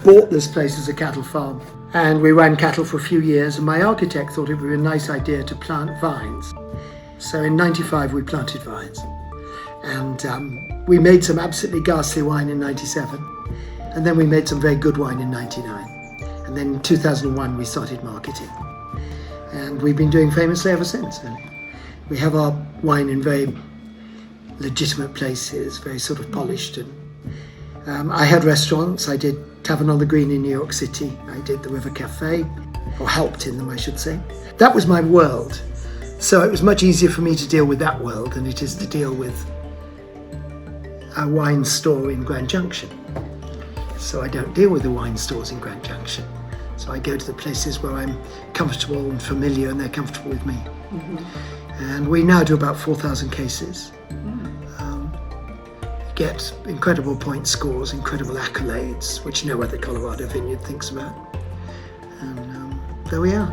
bought this place as a cattle farm, and we ran cattle for a few years, and my architect thought it would be a nice idea to plant vines. So in '95 we planted vines, and we made some absolutely ghastly wine in '97, and then we made some very good wine in '99, and then in 2001 we started marketing, and we've been doing famously ever since. Really. We have our wine in very legitimate places, very sort of polished, and I had restaurants. I did Tavern on the Green in New York City. I did the River Cafe, or helped in them, I should say. That was my world. So it was much easier for me to deal with that world than it is to deal with a wine store in Grand Junction. So I don't deal with the wine stores in Grand Junction. So I go to the places where I'm comfortable and familiar, and they're comfortable with me. Mm-hmm. And we now do about 4,000 cases. Get incredible point scores, incredible accolades, which no other Colorado vineyard thinks about. And there we are.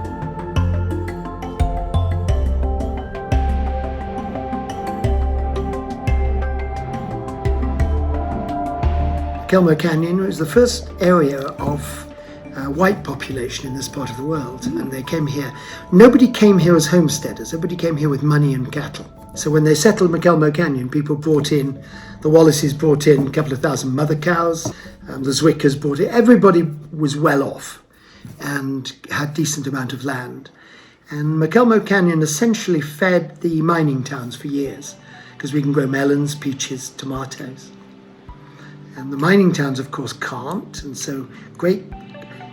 MCELMO Canyon was the first area of white population in this part of the world, and they came here. Nobody came here as homesteaders. Everybody came here with money and cattle. So when they settled MCELMO Canyon, people brought in, the Wallaces brought in a couple of thousand mother cows, the Zwickers brought in, everybody was well off and had decent amount of land. And MCELMO Canyon essentially fed the mining towns for years, because we can grow melons, peaches, tomatoes. And the mining towns, of course, can't, and so great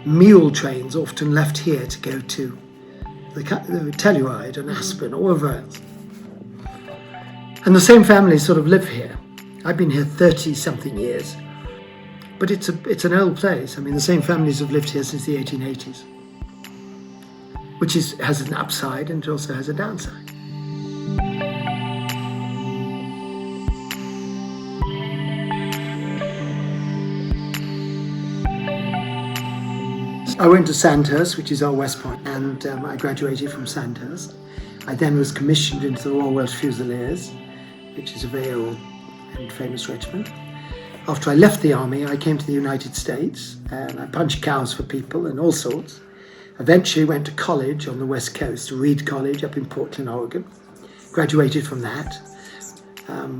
mule trains often left here to go to the Telluride and Aspen or wherever else. And the same families sort of live here. I've been here 30-something years, but it's an old place. I mean, the same families have lived here since the 1880s, which has an upside and it also has a downside. I went to Sandhurst, which is our West Point, and I graduated from Sandhurst. I then was commissioned into the Royal Welsh Fusiliers, which is a very old and famous regiment. After I left the army, I came to the United States, and I punched cows for people and all sorts. Eventually went to college on the West Coast, Reed College up in Portland, Oregon. Graduated from that.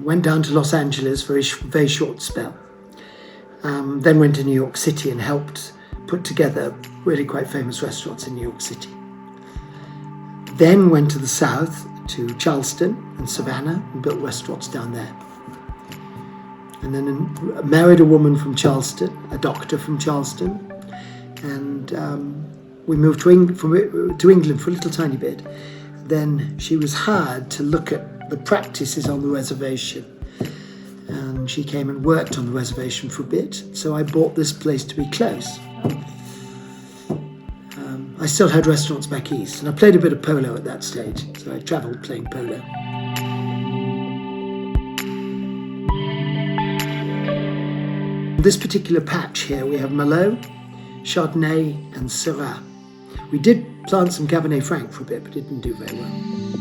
Went down to Los Angeles for a very short spell. Then went to New York City and helped put together really quite famous restaurants in New York City. Then went to the south, to Charleston and Savannah, and built restaurants down there. And then married a woman from Charleston, a doctor from Charleston, and we moved to England for a little tiny bit. Then she was hired to look at the practices on the reservation, and she came and worked on the reservation for a bit, so I bought this place to be close. I still had restaurants back east, and I played a bit of polo at that stage, so I travelled playing polo. This particular patch here, we have Merlot, Chardonnay, and Syrah. We did plant some Cabernet Franc for a bit, but it didn't do very well.